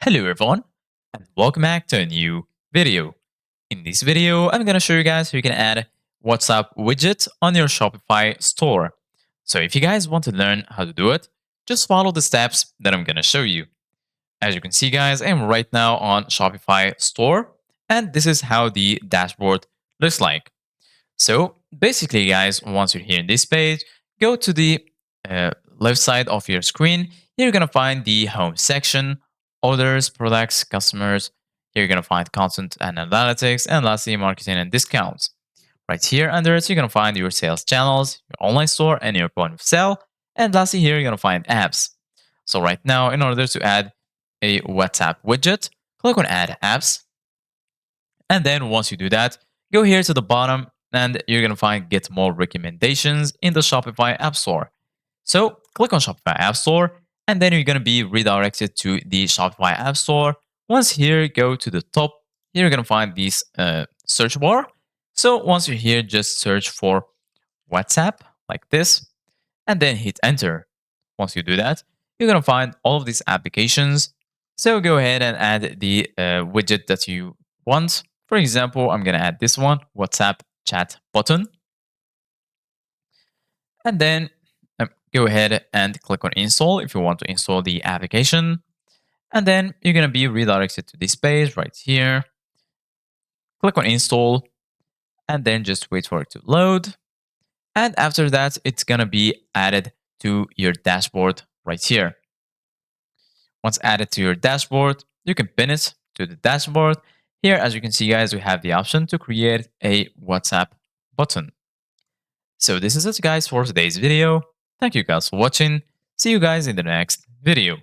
Hello everyone, and welcome back to a new video. In this video, I'm going to show you guys how you can add WhatsApp widget on your Shopify store. So if you guys want to learn how to do it, just follow the steps that I'm going to show you. As you can see guys, I'm right now on Shopify store, and this is how the dashboard looks like. So basically guys, once you're here in this page, go to the left side of your screen. Here you're going to find the home section, orders, products, customers. Here you're going to find content and analytics, and lastly, marketing and discounts. Right here under it, you're going to find your sales channels, your online store, and your point of sale. And lastly, here you're going to find apps. So right now, in order to add a WhatsApp widget, click on Add Apps. And then once you do that, go here to the bottom and you're going to find Get More Recommendations in the Shopify App Store. So click on Shopify App Store, and then you're going to be redirected to the Shopify App Store. Once here, go to the top. Here you're going to find this search bar. So once you're here, just search for WhatsApp like this, and then hit enter. Once you do that, you're going to find all of these applications. So go ahead and add the widget that you want. For example, I'm going to add this one, WhatsApp chat button. And then go ahead and click on install if you want to install the application. And then you're going to be redirected to this page right here. Click on install and then just wait for it to load. And after that, it's going to be added to your dashboard right here. Once added to your dashboard, you can pin it to the dashboard. Here, as you can see, guys, we have the option to create a WhatsApp button. So this is it, guys, for today's video. Thank you guys for watching. See you guys in the next video.